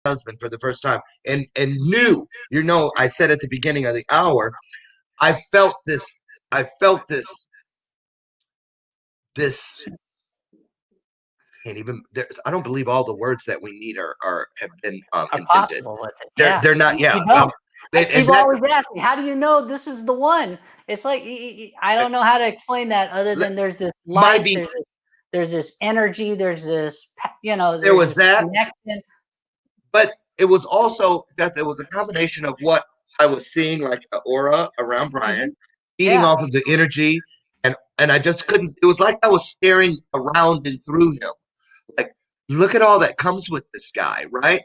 husband for the first time and knew, I said at the beginning of the hour, I felt this can't even I don't believe all the words that we need are have been Are invented. possible with it. They're Yeah, they're not, yeah. you don't. And People that's always ask me, "How do you know this is the one?" It's like I don't know how to explain that other than there's this might light, be there's this energy, there's this there there's was this that, connection. but it was also that there was a combination of what I was seeing, like the aura around Brian, Mhm. feeding Yeah, off of the energy, and I just couldn't. It was like I was staring around and through him. Like, look at all that comes with this guy, right?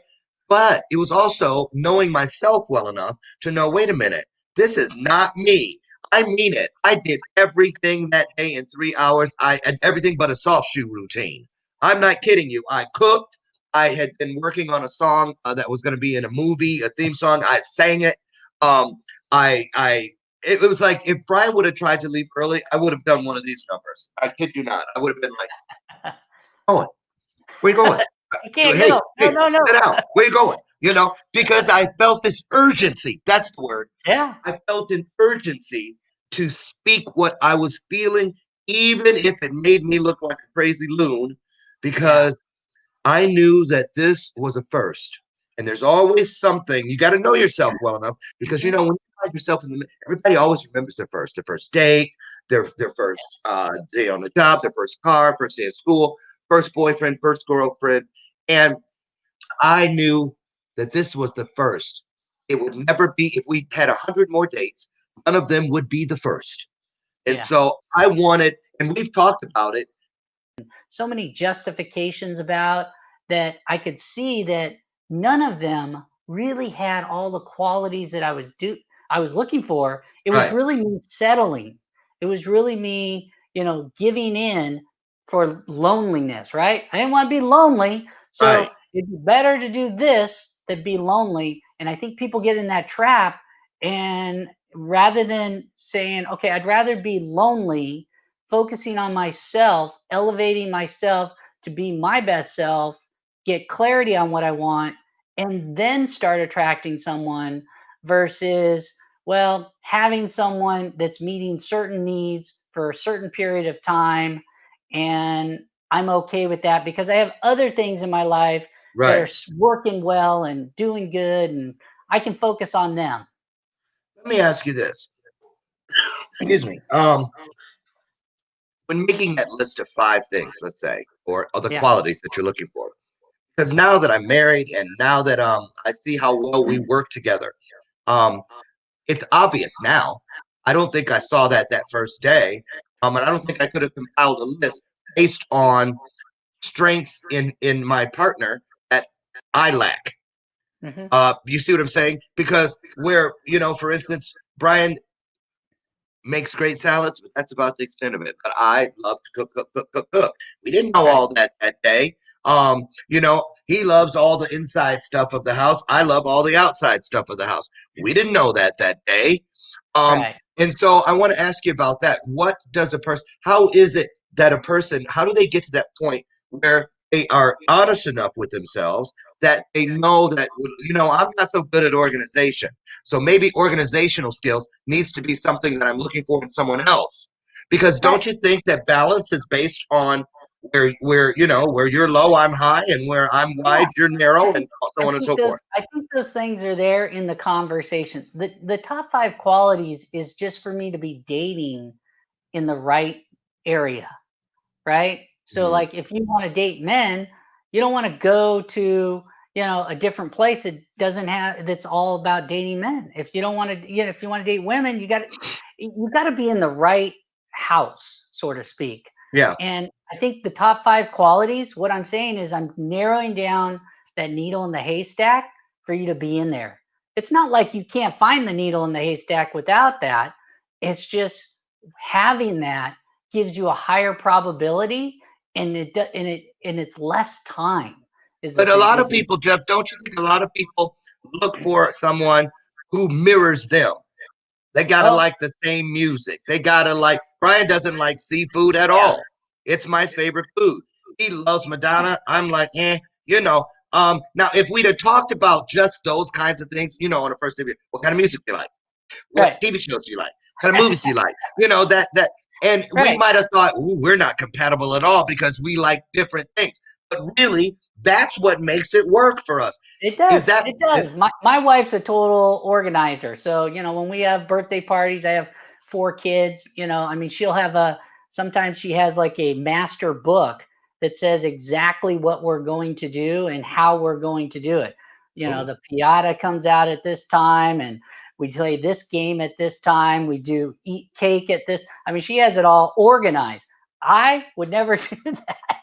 But it was also knowing myself well enough to know, wait a minute, this is not me. I mean it. I did everything that day in 3 hours. I had everything but a soft shoe routine. I'm not kidding you. I cooked. I had been working on a song that was going to be in a movie, a theme song. I sang it. Um, I it was like if Brian would have tried to leave early, I would have done one of these numbers. I kid you not. I would have been like, going. Where you going? you can't Hey, go. No, hey, no, no. sit down. Where you going? Because I felt this urgency. That's the word. Yeah, I felt an urgency to speak what I was feeling, even if it made me look like a crazy loon, yeah. because I knew that this was a first. And there's always something. You got to know yourself well enough because Mhm. when you find yourself everybody always remembers their first date, their first day on the job, their first car, first day of school, first boyfriend, first girlfriend, and I knew that this was the first. It would never be if we had 100 more dates. None of them would be the first. And Yeah. so I wanted, and we've talked about it. So many justifications about that I could see that none of them really had all the qualities that I was looking for. It was Right, really me settling. It was really me, giving in for loneliness, right? I didn't want to be lonely, right. so it'd be better to do this than be lonely. And I think people get in that trap, and rather than saying, "Okay, I'd rather be lonely," focusing on myself, elevating myself to be my best self, get clarity on what I want, and then start attracting someone versus, well, having someone that's meeting certain needs for a certain period of time. And I'm okay with that because I have other things in my life that are Right. working well and doing good, and I can focus on them. Let me ask you this. Excuse me. When making that list of 5 things, let's say, or the Yeah. qualities that you're looking for, because now that I'm married and now that I see how well we work together, um, it's obvious now. I don't think I saw that first day, and I don't think I could have compiled a list based on strengths in my partner that I lack. Hmm. You see what I'm saying? Because for instance, Brian makes great salads, but that's about the extent of it. But I love to cook, cook, cook, cook, cook. We didn't know Right. all that day. He loves all the inside stuff of the house. I love all the outside stuff of the house. We didn't know that day. Um, Right. and so I want to ask you about that. What does a person, how is it that a person, how do they get to that point where they are honest enough with themselves that they know that, I'm not so good at organization. So maybe organizational skills needs to be something that I'm looking for in someone else. Because Right. don't you think that balance is based on where you're low, I'm high, and where I'm Yeah. wide, you're I narrow, and think so on and so forth. I think those things are there in the conversation. The top 5 qualities is just for me to be dating in the right area, right? So Mhm. like if you want to date men, you don't want to go to, a different place that doesn't have that's all about dating men. If you don't want to, if you want to date women, you got to be in the right house, so to speak. Yeah. And I think the top 5 qualities, what I'm saying is I'm narrowing down that needle in the haystack for you to be in there. It's not like you can't find the needle in the haystack without that. It's just having that gives you a higher probability, and it's less time is the But a thing lot of is people, Jeff, don't you think a lot of people look for someone who mirrors them? They gotta oh like the same music. They gotta like Brian doesn't like seafood at yeah, all. It's my favorite food. He loves Madonna. I'm like, you know. Now, if we'd have talked about just those kinds of things, on the first interview, what kind of music do you like? What Right. TV shows do you like? What kind of movies do you like? And we Right. might have thought, ooh, we're not compatible at all because we like different things. But really, that's what makes it work for us. It Is does. that It does. My wife's a total organizer. So, when we have birthday parties, I have 4 kids, I mean, she'll have sometimes she has like a master book that says exactly what we're going to do and how we're going to do it. oh, The piata comes out at this time and we play this game at this time. We do eat cake at this. I mean, she has it all organized. I would never do that,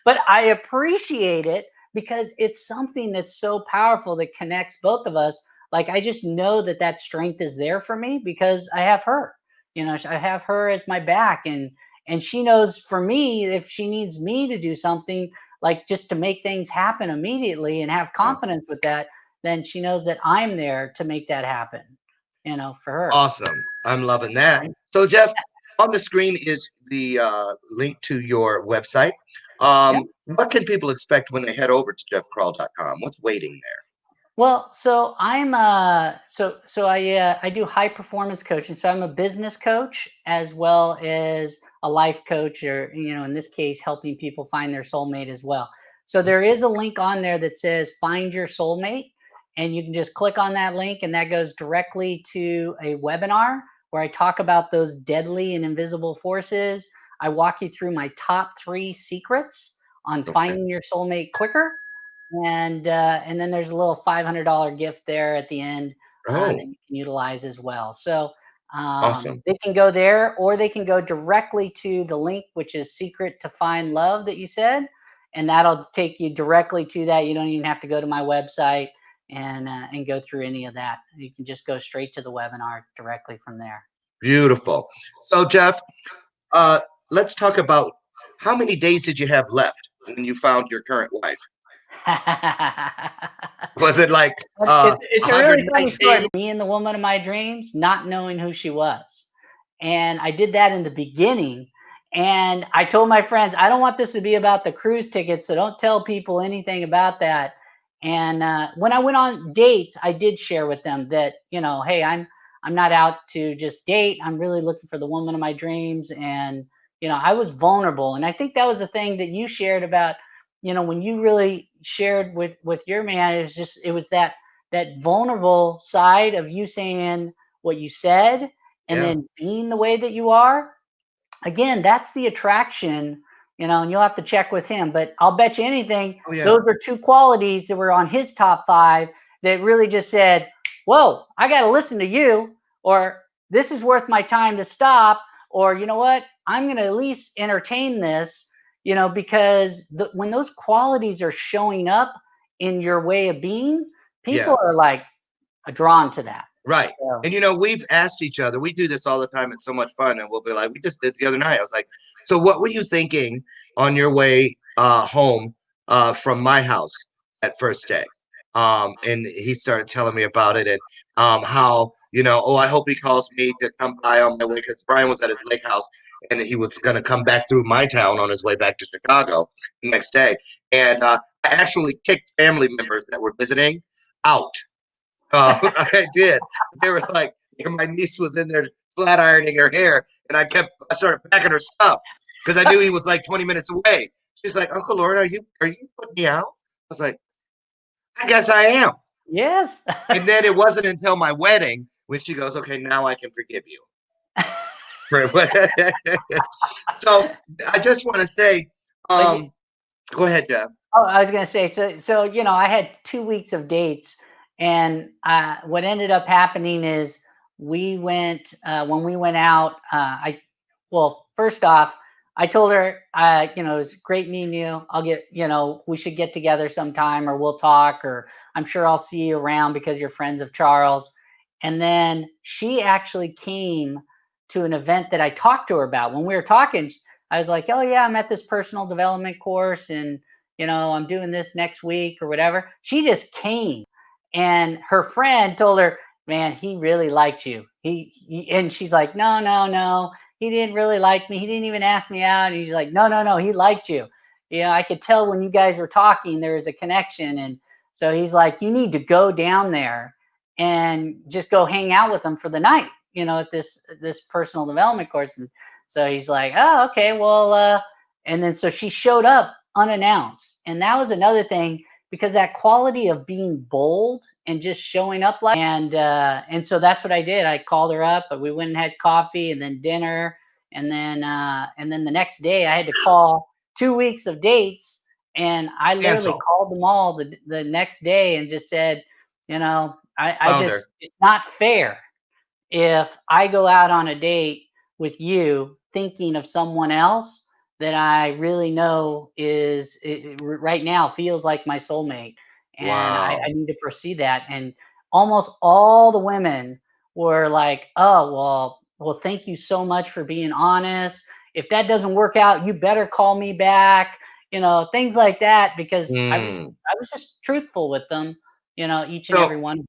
but I appreciate it because it's something that's so powerful that connects both of us. Like I just know that that strength is there for me because I have her. I have her as my back, and she knows for me if she needs me to do something like just to make things happen immediately and have yeah. confidence with that, then she knows that I'm there to make that happen. For her. Awesome. I'm loving that. So, Jeff, on the screen is the link to your website. Yep. What can people expect when they head over to jeffcrawl.com? What's waiting Well, so I'm I do high performance coaching. So I'm a business coach as well as a life coach, or in this case, helping people find their soulmate as well. So there? there is a link on there that says "Find Your Soulmate," and you can just click on that link, and that goes directly to a webinar where I talk about those deadly and invisible forces. I walk you through my top 3 secrets on Okay. finding your soulmate quicker, and then there's a little $500 gift there at the end that Oh, you can utilize as well. So awesome. they can go there, or they can go directly to the link, which is Secret to Find Love that you said, and that'll take you directly to that. You don't even have to go to my website and go through any of that. You can just go straight to the webinar directly from there. Beautiful. So, Jeff, uh, let's talk about how many days did you have left when you found your current wife? Was it like It's a really funny story. 119? Me and the woman of my dreams, not knowing who she was. And I did that in the beginning. And I told my friends, I don't want this to be about the cruise tickets, so don't tell people anything about that. And when I went on dates, I did share with them that, hey, I'm not out to just date. I'm really looking for the woman of my dreams. And I was vulnerable. And I think that was the thing that you shared about, when you really shared with your man. It was that vulnerable side of you saying what you said and Yeah. then being the way that you are. Again, that's the attraction, and you'll have to check with him, but I'll bet you anything Oh, yeah. those are 2 qualities that were on his top 5 that really just said, whoa, I got to listen to you, or this is worth my time to stop, or you know what, I'm going to at least entertain this, because when those qualities are showing up in your way of being, people are Yes. like drawn to that. Right. So And we've asked each other, we do this all the time. It's so much fun. And we'll be like, we just did the other night. I was like, so what were you thinking on your way home from my house at first day? And he started telling me about it and how, oh, I hope he calls me to come by on my way because Brian was at his lake house and he was going to come back through my town on his way back to Chicago the next day. And I actually kicked family members that were visiting out. I did. They were like, my niece was in there flat ironing her hair, and I started packing her stuff because I knew he was like 20 minutes away. She's like, Uncle Lord, are you putting me out? I was like, I guess I am. yes. And then it wasn't until my wedding when she goes, okay, now I can forgive you. So I just want to say, But go ahead, Jeff. oh, I was gonna say, so I had 2 weeks of dates, and what ended up happening is we went when we went out. Well, first off, I told her, it was great meeting you. We should get together sometime, or we'll talk, or I'm sure I'll see you around because you're friends of Charles. And then she actually came to an event that I talked to her about. When we were talking, I was like, oh yeah, I'm at this personal development course, and I'm doing this next week or whatever. She just came, and her friend told her, man, he really liked you. And she's like, no, no, no, he didn't really like me. He didn't even ask me out. And he's like, no, no, no, he liked you. I could tell when you guys were talking, there was a connection. And so he's like, you need to go down there and just go hang out with them for the night, at this personal development course. And so he's like, oh, okay, well, and then so she showed up unannounced. And that was another thing, because that quality of being bold and just showing up, and so that's what I did. I called her up, but we went and had coffee and then dinner, and then the next day I had to call 2 weeks of dates, and I literally Cancel. called them all the next day and just said, I Founder. just, it's not fair if I go out on a date with you thinking of someone else that I really know right now feels like my soulmate, and I Wow. need to proceed that. And almost all the women were like, "Oh, well, thank you so much for being honest. If that doesn't work out, you better call me back." Things like that, because I was Hmm. I was just truthful with them, each and every So, one.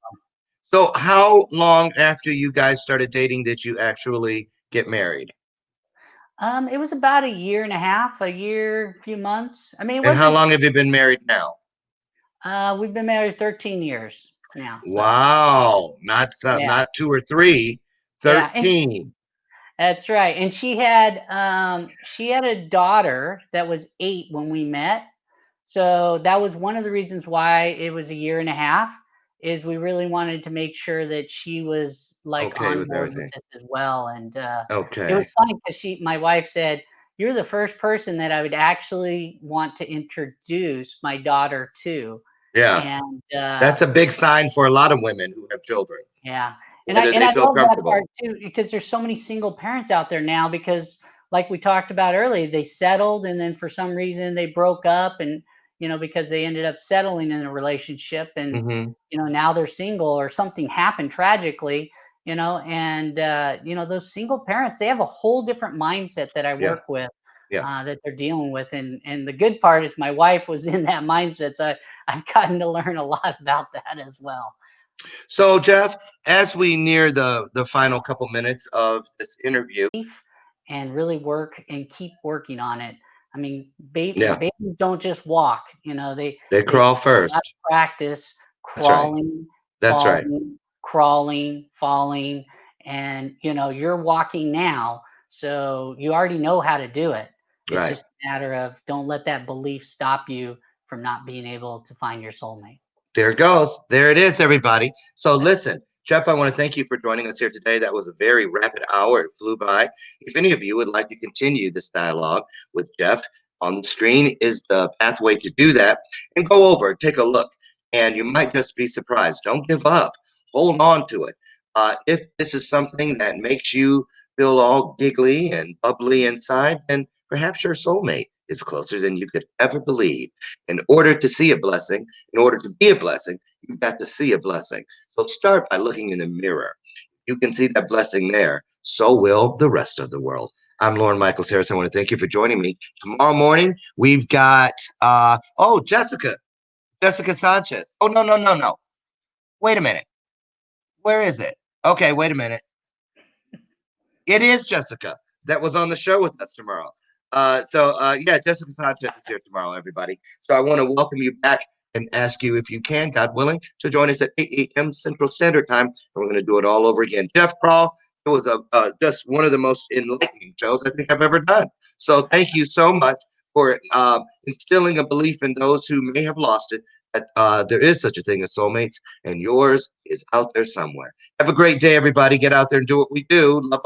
so how long after you guys started dating did you actually get married? It was about a year and a half, a year, few months. I mean, it And how wasn't. long have you been married now? We've been married 13 years now. So Wow. Not yeah, not two or three, yeah, and 13. that's right. And she had a daughter that was 8 when we met. So that was one of the reasons why it was a year and a half. Is we really wanted to make sure that she was like Okay on with board with everything. this as well. And it was Okay. funny because my wife said, "You're the first person that I would actually want to introduce my daughter to." Yeah. And That's a big sign for a lot of women who have children, yeah, and I whether and they I feel love that comfortable. part too, because there's so many single parents out there now, because like we talked about earlier, they settled and then for some reason they broke up, and because they ended up settling in a relationship, and Hmm. now they're single, or something happened tragically, and those single parents, they have a whole different mindset that I Yeah. work with, Yeah. that they're dealing with. And the good part is my wife was in that mindset, so I've gotten to learn a lot about that as well. So, Jeff, as we near the final couple minutes of this interview, And really work and keep working on it. I mean, yeah, babies don't just walk, they they crawl got first. to practice That's right. crawling, That's right. falling, crawling, falling, and you're walking now, so you already know how to do it. It's Right. just a matter of, don't let that belief stop you from not being able to find your soulmate. There it goes. There it is, everybody. So listen, Jeff, I want to thank you for joining us here today. That was a very rapid hour. It flew by. If any of you would like to continue this dialogue with Jeff, on the screen is the pathway to do that. And go over, take a look, and you might just be surprised. Don't give up. Hold on to it. If this is something that makes you feel all giggly and bubbly inside, then perhaps your soulmate is closer than you could ever believe. In order to see a blessing, in order to be a blessing, you've got to see a blessing. So start by looking in the mirror. You can see that blessing there. So will the rest of the world. I'm Lauren Michaels Harris. I want to thank you for joining me. Tomorrow morning, we've got Jessica Sanchez. Oh, no, no, no, no. Wait a minute. Where is it? Okay, wait a minute. It is Jessica that was on the show with us tomorrow. Yeah, Jessica Sanchez is here tomorrow, everybody. So I want to welcome you back and ask you if you can, God willing, to join us at 8 a.m. Central Standard Time. And we're going to do it all over again. Jeff Crawl, it was just one of the most enlightening shows I think I've ever done. So thank you so much for instilling a belief in those who may have lost it, that there is such a thing as soulmates, and yours is out there somewhere. Have a great day, everybody. Get out there and do what we do. Love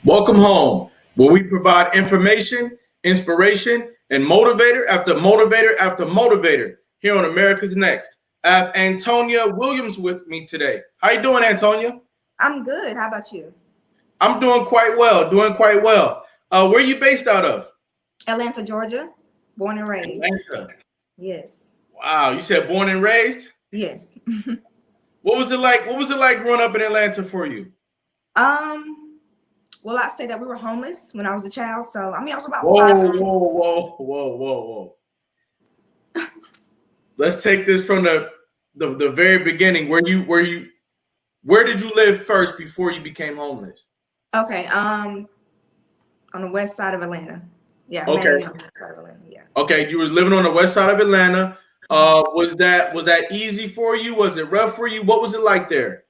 Welcome home, where we provide information, inspiration, and motivator after motivator after motivator here on America's Next. I have Antonia Williams with me today. How you doing, Antonia? I'm good. How about you? I'm doing quite well, doing quite well. Where are you based out of? Atlanta, Georgia. Born and raised. Atlanta. Yes. Wow, you said born and raised? Yes. What was it like? What was it like growing up in Atlanta for you? Well, I say that we were homeless when I was a child. So I was about Whoa, 5 or 6. whoa, whoa, whoa, whoa, whoa. Let's take this from the very beginning. Where did you live first before you became homeless? Okay. On the west side of Atlanta. Yeah, Okay. mainly on the west side of Atlanta. Yeah. Okay, you were living on the west side of Atlanta. Was that easy for you? Was it rough for you? What was it like there?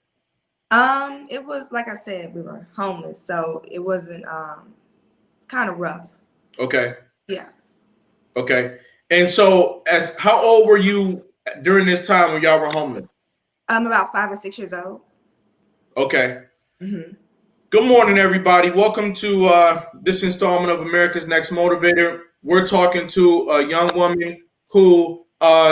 It was like I said, we were homeless, so it wasn't kind of rough. Okay. Yeah. Okay. And so as how old were you during this time when y'all were homeless? I'm about 5 or 6 years old. Okay. Mm-hmm. Good morning, everybody. Welcome to this installment of America's Next Motivator. We're talking to a young woman who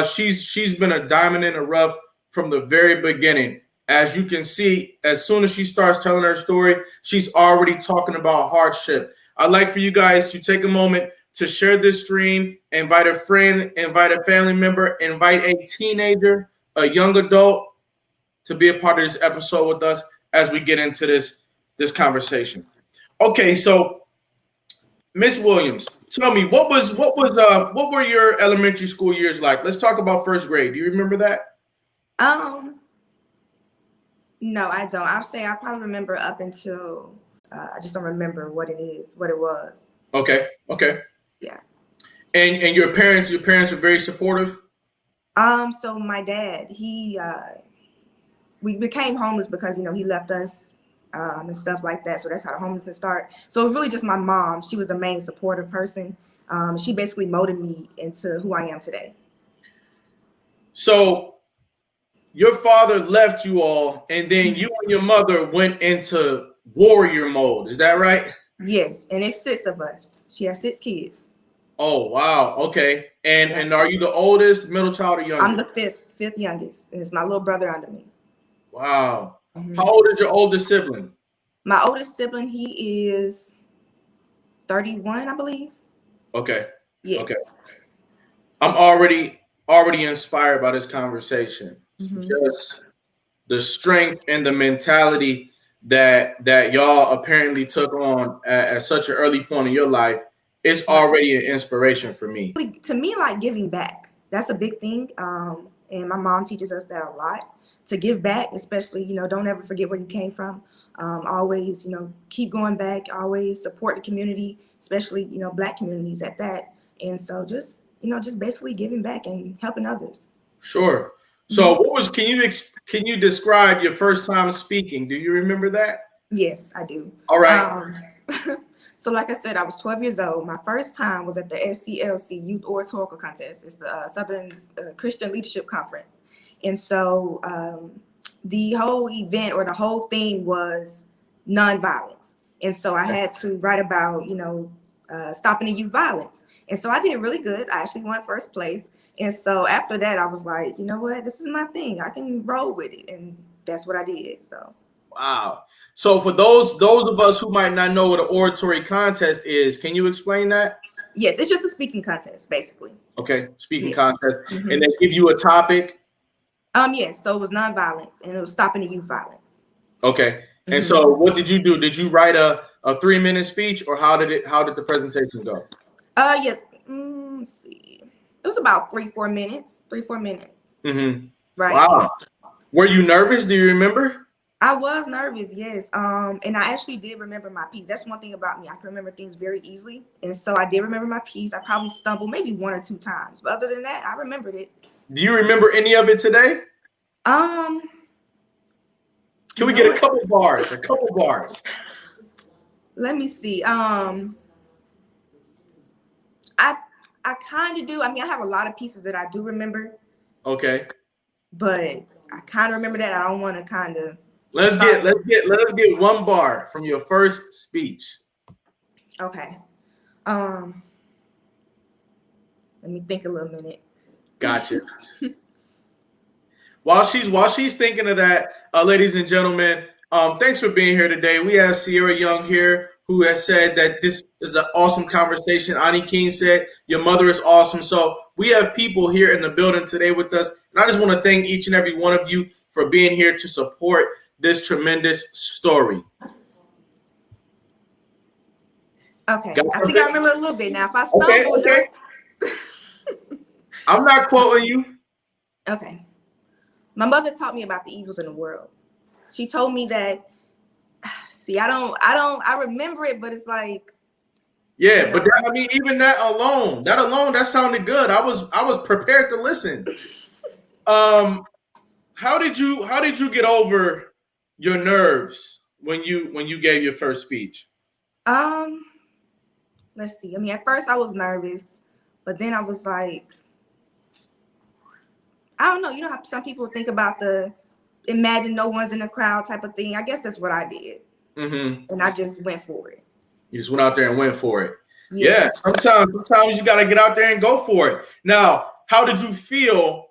she's been a diamond in the rough from the very beginning. As you can see, as soon as she starts telling her story, she's already talking about hardship. I'd like for you guys to take a moment to share this stream, invite a friend, invite a family member, invite a teenager, a young adult to be a part of this episode with us as we get into this conversation. Okay, so Miss Williams, tell me what were your elementary school years like? Let's talk about first grade. Do you remember that? No, I don't. I'll say I probably remember up until I just don't remember what it was. Okay. Yeah. And your parents are very supportive? So my dad, we became homeless because he left us and stuff like that. So that's how the homelessness started. So it was really just my mom. She was the main supportive person. She basically molded me into who I am today. So your father left you all, and then you and your mother went into warrior mode. Is that right? Yes, and it's 6 of us. She has 6 kids. Oh wow. Okay. And are you the oldest, middle child, or youngest? I'm the fifth youngest, and it's my little brother under me. Wow. Mm-hmm. How old is your oldest sibling? My oldest sibling, he is 31, I believe. Okay. Yes. Okay. I'm already inspired by this conversation. Mm-hmm. Just the strength and the mentality that y'all apparently took on at such an early point in your life is already an inspiration for me. To me, like giving back, that's a big thing. And my mom teaches us that a lot, to give back, especially, don't ever forget where you came from. Always, keep going back, always support the community, especially, Black communities at that. And so just basically giving back and helping others. Sure. So can you describe your first time speaking? Do you remember that? Yes, I do. All right. So like I said, I was 12 years old. My first time was at the SCLC Youth Oratorical Contest. It's the Southern Christian Leadership Conference. And so the whole event or the whole theme was nonviolence. And so I had to write about, stopping the youth violence. And so I did really good. I actually won first place. And so after that, I was like, you know what, this is my thing. I can roll with it. And that's what I did. So. Wow. So for those of us who might not know what an oratory contest is, can you explain that? Yes, it's just a speaking contest, basically. Okay, speaking contest. Mm-hmm. And they give you a topic? Yes, so it was nonviolence, and it was stopping the youth violence. Okay. Mm-hmm. And so what did you do? Did you write a 3-minute speech, or how did the presentation go? Yes. Let's see. It was about 3-4 minutes. 3-4 minutes. Mm-hmm. Right. Wow. Were you nervous? Do you remember? I was nervous, yes. And I actually did remember my piece. That's one thing about me. I can remember things very easily. And so I did remember my piece. I probably stumbled maybe 1 or 2 times. But other than that, I remembered it. Do you remember any of it today? Can we get a couple bars? A couple bars. Let me see. I kind of do. I have a lot of pieces that I do remember. Okay. But I kind of remember that. I don't want to kind of Let's get one bar from your first speech. Okay. Let me think a little minute. Gotcha. While she's thinking of that, ladies and gentlemen, thanks for being here today. We have Sierra Young here, who has said that this is an awesome conversation. Ani King said your mother is awesome. So we have people here in the building today with us, and I just want to thank each and every one of you for being here to support this tremendous story. Okay, I think I remember a little bit now. If I stumble, okay. I'm not quoting you. Okay. My mother taught me about the evils in the world. She told me that, see, I remember it, but it's like. Yeah, you know, but that, I mean, even that alone, that sounded good. I was prepared to listen. How did you get over your nerves when you gave your first speech? Let's see. I mean, at first I was nervous, but then I was like, I don't know. You know how some people think about the imagine no one's in the crowd type of thing. I guess that's what I did. Mm-hmm. And I just went for it. You just went out there and went for it. Yes. Yeah. Sometimes you got to get out there and go for it. Now, how did you feel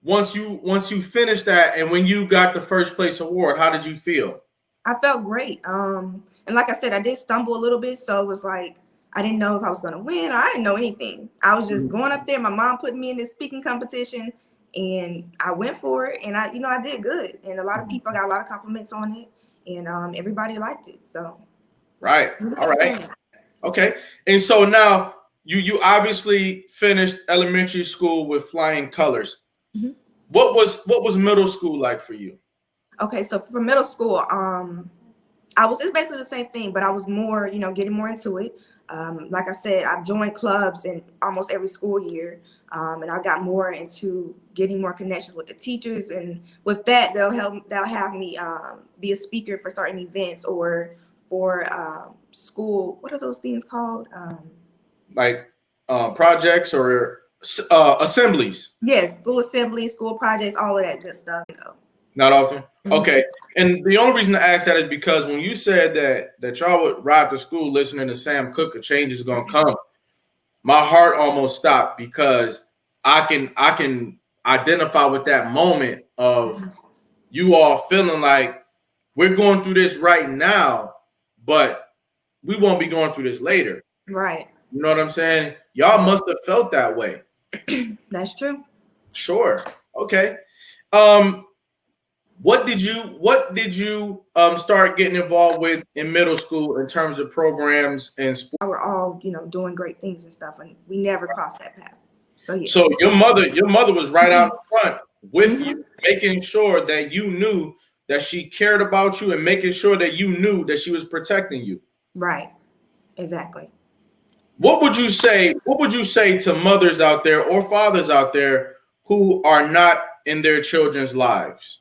once you finished that and when you got the first place award? How did you feel? I felt great. And like I said, I did stumble a little bit. So it was like, I didn't know if I was going to win or I didn't know anything. I was just going up there. My mom put me in this speaking competition and I went for it. And I did good. And a lot of people got a lot of compliments on it. And everybody liked it. So. Right. All right. Okay. And so now you obviously finished elementary school with flying colors. Mm-hmm. What was middle school like for you? Okay. So for middle school, it's basically the same thing, but I was more, getting more into it. Like I said, I've joined clubs in almost every school year. And I got more into getting more connections with the teachers. And with that, they'll have me be a speaker for certain events or for school. What are those things called? Projects or assemblies? Yes, school assemblies, school projects, all of that good stuff. Not often? Mm-hmm. Okay. And the only reason to ask that is because when you said that y'all would ride to school listening to Sam Cooke, a change is going to come, my heart almost stopped because I can identify with that moment of you all feeling like we're going through this right now, but we won't be going through this later. Right. You know what I'm saying? Y'all must have felt that way. That's true. Sure. Okay. What did you start getting involved with in middle school in terms of programs and sports? We're all, doing great things and stuff, and we never crossed that path. So yeah. So your mother was right out front with you, making sure that you knew that she cared about you and making sure that you knew that she was protecting you. Right. Exactly. What would you say to mothers out there or fathers out there who are not in their children's lives?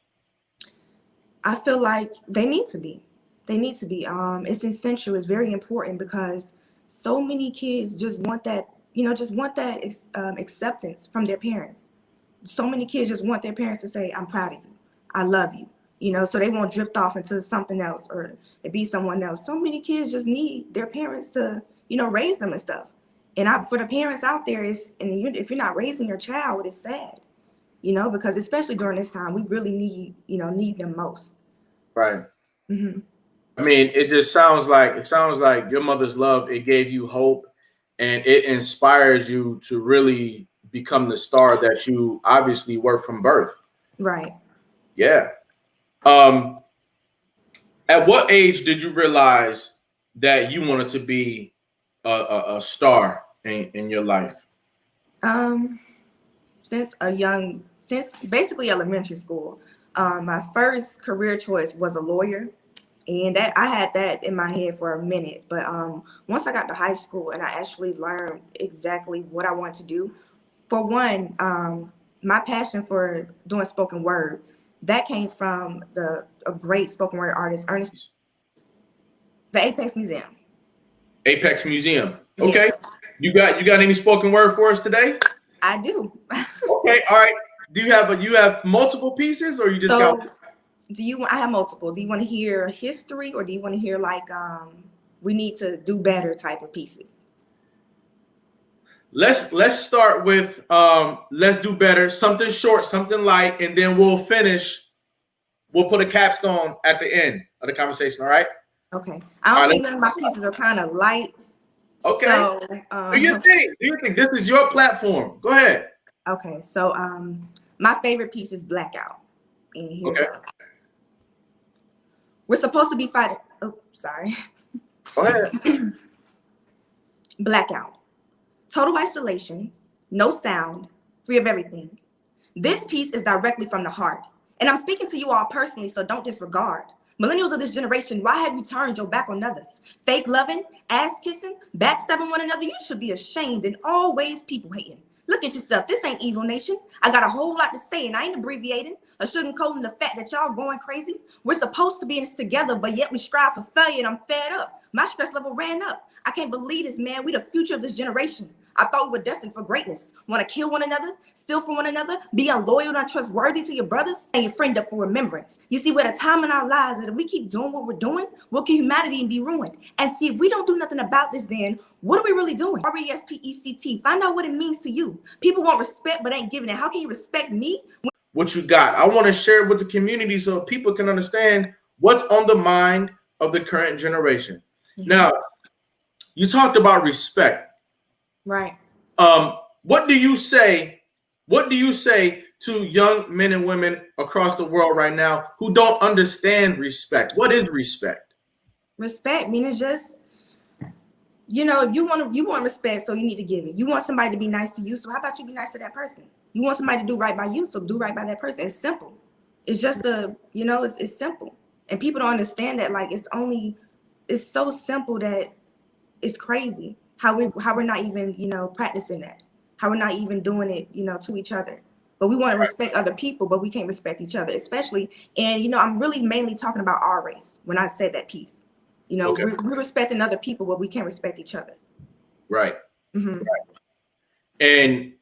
I feel like they need to be. It's essential. It's very important because so many kids just want that, acceptance from their parents. So many kids just want their parents to say, I'm proud of you. I love you. So they won't drift off into something else or to be someone else. So many kids just need their parents to, raise them and stuff. And for the parents out there, if you're not raising your child, it's sad. Because especially during this time, we really need them most. Right. Mm-hmm. I mean, it sounds like your mother's love, it gave you hope and it inspires you to really become the star that you obviously were from birth. Right. Yeah. At what age did you realize that you wanted to be a star in your life? Since basically elementary school. My first career choice was a lawyer, and I had that in my head for a minute. But once I got to high school and I actually learned exactly what I wanted to do, for one, my passion for doing spoken word, that came from a great spoken word artist, Ernest, the Apex Museum. Apex Museum. Okay. Yes. You got any spoken word for us today? I do. Okay. All right. Do you have multiple pieces or you just got? I have multiple. Do you want to hear history, or do you want to hear like we need to do better type of pieces? Let's start with let's do better. Something short, something light, and then we'll finish. We'll put a capstone at the end of the conversation. All right. Okay. I don't think none of my pieces are kind of light. Okay. So, do your thing. Do your thing. This is your platform. Go ahead. Okay. So my favorite piece is Blackout. And here it goes. We're supposed to be fighting. Oh, sorry. Go ahead. Blackout. Total isolation, no sound, free of everything. This piece is directly from the heart. And I'm speaking to you all personally, so don't disregard. Millennials of this generation, why have you turned your back on others? Fake loving, ass kissing, backstabbing one another. You should be ashamed and always people hating. Look at yourself. This ain't Evil Nation. I got a whole lot to say, and I ain't abbreviating or sugarcoating the fact that y'all going crazy. We're supposed to be in this together, but yet we strive for failure, and I'm fed up. My stress level ran up. I can't believe this, man. We the future of this generation. I thought we were destined for greatness. Want to kill one another, steal from one another, be unloyal and untrustworthy to your brothers, and your friend up for remembrance. You see, we're at a time in our lives that if we keep doing what we're doing, we'll kill humanity and be ruined. And see, if we don't do nothing about this, then what are we really doing? RESPECT. Find out what it means to you. People want respect, but ain't giving it. How can you respect me? What you got? I want to share it with the community so people can understand what's on the mind of the current generation. Mm-hmm. Now, you talked about respect. Right. What do you say? What do you say to young men and women across the world right now who don't understand respect? What is respect? Respect means just, you know, you want respect, so you need to give it. You want somebody to be nice to you, so how about you be nice to that person? You want somebody to do right by you, so do right by that person. It's simple. It's just it's simple. And people don't understand that. Like, it's so simple that it's crazy how we're not even, practicing that. How we're not even doing it, to each other. But we want to respect other people, but we can't respect each other, especially. And, I'm really mainly talking about our race when I said that piece. We're respecting other people, but we can't respect each other. Right. Mm-hmm. Right. And